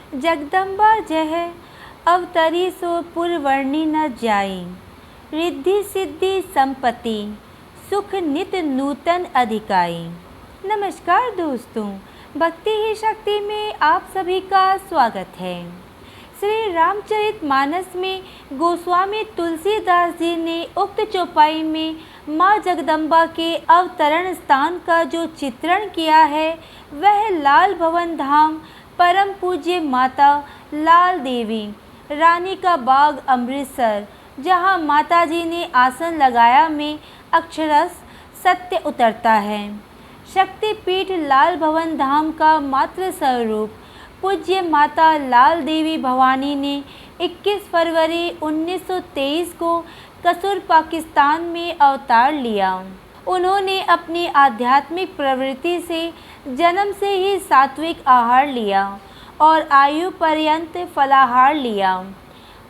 जगदम्बा जह अवतरी सो पुरवर्णी न जाई। रिद्धि सिद्धि संपत्ति सुख नित नूतन अधिकाई। नमस्कार दोस्तों, भक्ति ही शक्ति में आप सभी का स्वागत है। श्री रामचरितमानस में गोस्वामी तुलसीदास जी ने उक्त चौपाई में माँ जगदम्बा के अवतरण स्थान का जो चित्रण किया है वह लाल भवन धाम परम पूज्य माता लाल देवी रानी का बाग अमृतसर, जहाँ माता जी ने आसन लगाया में अक्षरश सत्य उतरता है। शक्तिपीठ लाल भवन धाम का मात्र स्वरूप पूज्य माता लाल देवी भवानी ने 21 फरवरी 1923 को कसूर पाकिस्तान में अवतार लिया। उन्होंने अपनी आध्यात्मिक प्रवृत्ति से जन्म से ही सात्विक आहार लिया और आयु पर्यंत फलाहार लिया।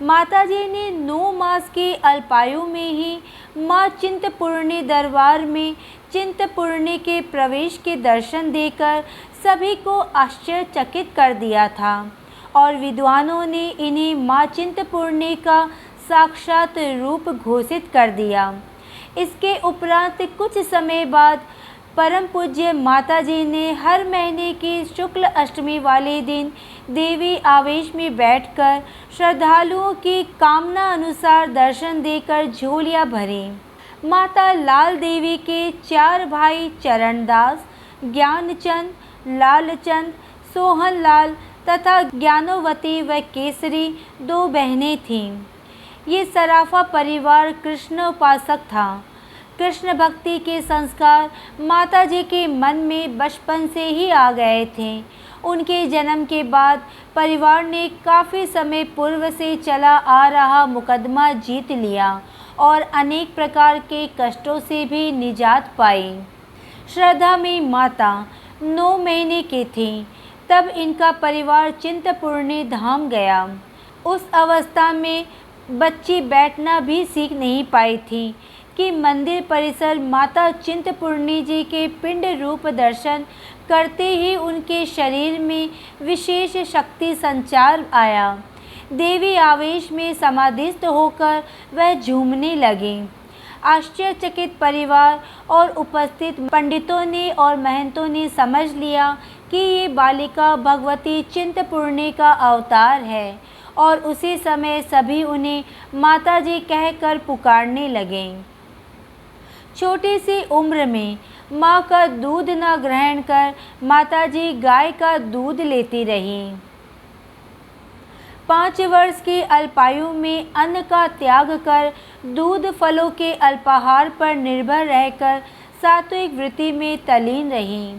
माताजी ने 9 मास की अल्पायु में ही माँ चिंतपूर्णी दरबार में चिंतपूर्णी के प्रवेश के दर्शन देकर सभी को आश्चर्यचकित कर दिया था और विद्वानों ने इन्हें माँ चिंतपूर्णी का साक्षात रूप घोषित कर दिया। इसके उपरांत कुछ समय बाद परम पूज्य माता जी ने हर महीने की शुक्ल अष्टमी वाले दिन देवी आवेश में बैठकर श्रद्धालुओं की कामना अनुसार दर्शन देकर झोलियां भरी। माता लाल देवी के 4 भाई चरणदास, ज्ञानचंद, लालचंद, सोहनलाल तथा ज्ञानवती व केसरी 2 बहनें थीं। ये सराफा परिवार कृष्णोपासक था। कृष्ण भक्ति के संस्कार माता जी के मन में बचपन से ही आ गए थे। उनके जन्म के बाद परिवार ने काफ़ी समय पूर्व से चला आ रहा मुकदमा जीत लिया और अनेक प्रकार के कष्टों से भी निजात पाई। श्रद्धा में माता 9 महीने के थे तब इनका परिवार चिंतपूर्णी धाम गया। उस अवस्था में बच्ची बैठना भी सीख नहीं पाई थी कि मंदिर परिसर माता चिंतपूर्णी जी के पिंड रूप दर्शन करते ही उनके शरीर में विशेष शक्ति संचार आया। देवी आवेश में समाधिस्थ होकर वह झूमने लगी। आश्चर्यचकित परिवार और उपस्थित पंडितों ने और महंतों ने समझ लिया कि ये बालिका भगवती चिंतपूर्णी का अवतार है और उसी समय सभी उन्हें माताजी कहकर पुकारने लगे। छोटी सी उम्र में माँ का दूध न ग्रहण कर माताजी गाय का दूध लेती रही। 5 वर्ष की अल्पायु में अन्न का त्याग कर दूध फलों के अल्पाहार पर निर्भर रहकर सात्विक वृत्ति में तल्लीन रही।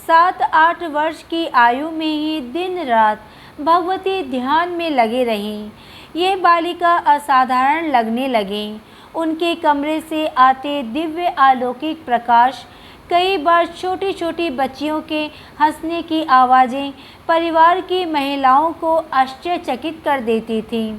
7-8 वर्ष की आयु में ही दिन रात भगवती ध्यान में लगी रही। यह बालिका असाधारण लगने लगी। उनके कमरे से आते दिव्य अलौकिक प्रकाश, कई बार छोटी छोटी बच्चियों के हंसने की आवाज़ें परिवार की महिलाओं को आश्चर्यचकित कर देती थीं।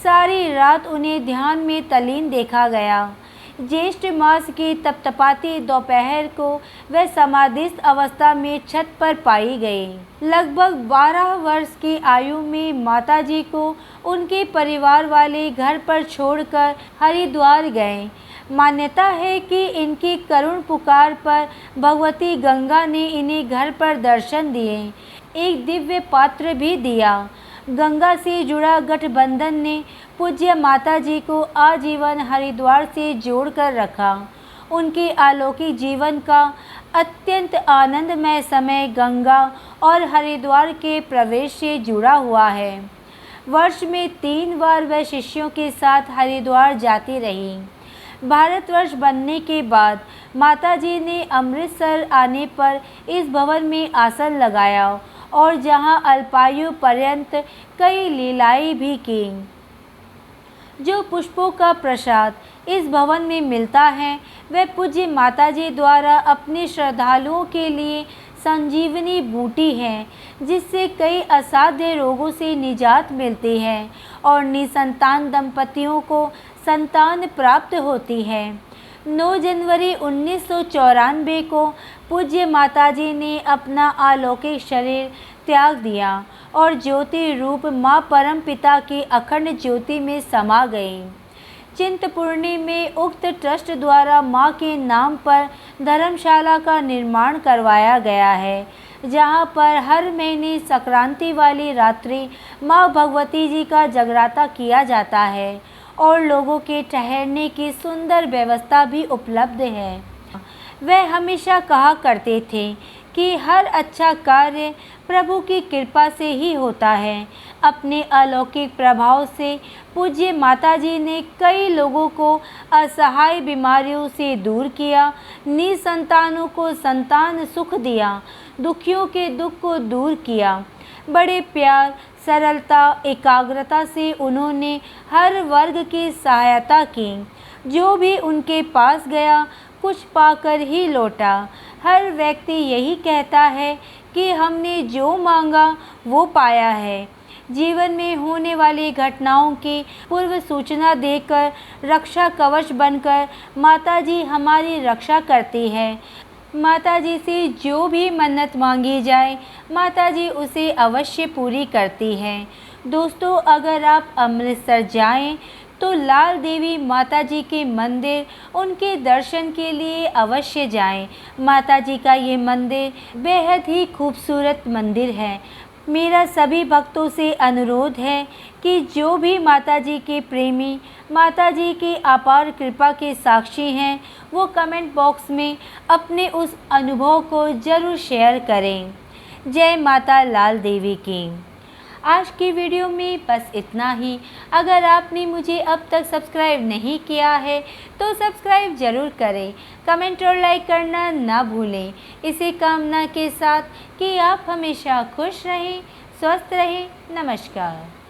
सारी रात उन्हें ध्यान में तल्लीन देखा गया। ज्येष्ठ मास की तपतपाती दोपहर को वह समाधिस्थ अवस्था में छत पर पाई गई। लगभग 12 वर्ष की आयु में माताजी को उनके परिवार वाले घर पर छोड़कर हरिद्वार गए। मान्यता है कि इनकी करुण पुकार पर भगवती गंगा ने इन्हें घर पर दर्शन दिए, एक दिव्य पात्र भी दिया। गंगा से जुड़ा गठबंधन ने पूज्य माता जी को आजीवन हरिद्वार से जोड़कर रखा। उनके अलौकिक जीवन का अत्यंत आनंदमय समय गंगा और हरिद्वार के प्रवेश से जुड़ा हुआ है। वर्ष में 3 बार वह शिष्यों के साथ हरिद्वार जाती रही। भारतवर्ष बनने के बाद माताजी ने अमृतसर आने पर इस भवन में आसन लगाया और जहां अल्पायु पर्यंत कई लीलाएं भी की। जो पुष्पों का प्रसाद इस भवन में मिलता है वह पूज्य माताजी द्वारा अपने श्रद्धालुओं के लिए संजीवनी बूटी है, जिससे कई असाध्य रोगों से निजात मिलती है और निसंतान दंपतियों को संतान प्राप्त होती है। 9 जनवरी 1994 को पूज्य माताजी ने अपना अलौकिक शरीर त्याग दिया और ज्योति रूप माँ परम पिता की अखंड ज्योति में समा गई। चिंतपूर्णी में उक्त ट्रस्ट द्वारा माँ के नाम पर धर्मशाला का निर्माण करवाया गया है, जहाँ पर हर महीने संक्रांति वाली रात्रि माँ भगवती जी का जगराता किया जाता है और लोगों के ठहरने की सुंदर व्यवस्था भी उपलब्ध है। वह हमेशा कहा करते थे कि हर अच्छा कार्य प्रभु की कृपा से ही होता है। अपने अलौकिक प्रभाव से पूज्य माता जी ने कई लोगों को असहाय बीमारियों से दूर किया, निसंतानों को संतान सुख दिया, दुखियों के दुख को दूर किया। बड़े प्यार, सरलता, एकाग्रता से उन्होंने हर वर्ग की सहायता की। जो भी उनके पास गया कुछ पाकर ही लौटा। हर व्यक्ति यही कहता है कि हमने जो मांगा वो पाया है। जीवन में होने वाली घटनाओं की पूर्व सूचना देकर रक्षा कवच बनकर माताजी हमारी रक्षा करती है। माताजी से जो भी मन्नत मांगी जाए माताजी उसे अवश्य पूरी करती है। दोस्तों, अगर आप अमृतसर जाएं तो लाल देवी माताजी के मंदिर उनके दर्शन के लिए अवश्य जाएं। माताजी का ये मंदिर बेहद ही खूबसूरत मंदिर है। मेरा सभी भक्तों से अनुरोध है कि जो भी माताजी के प्रेमी, माताजी की अपार कृपा के साक्षी हैं, वो कमेंट बॉक्स में अपने उस अनुभव को ज़रूर शेयर करें। जय माता लाल देवी की। आज की वीडियो में बस इतना ही। अगर आपने मुझे अब तक सब्सक्राइब नहीं किया है तो सब्सक्राइब ज़रूर करें। कमेंट और लाइक करना ना भूलें। इसी कामना के साथ कि आप हमेशा खुश रहें, स्वस्थ रहें। नमस्कार।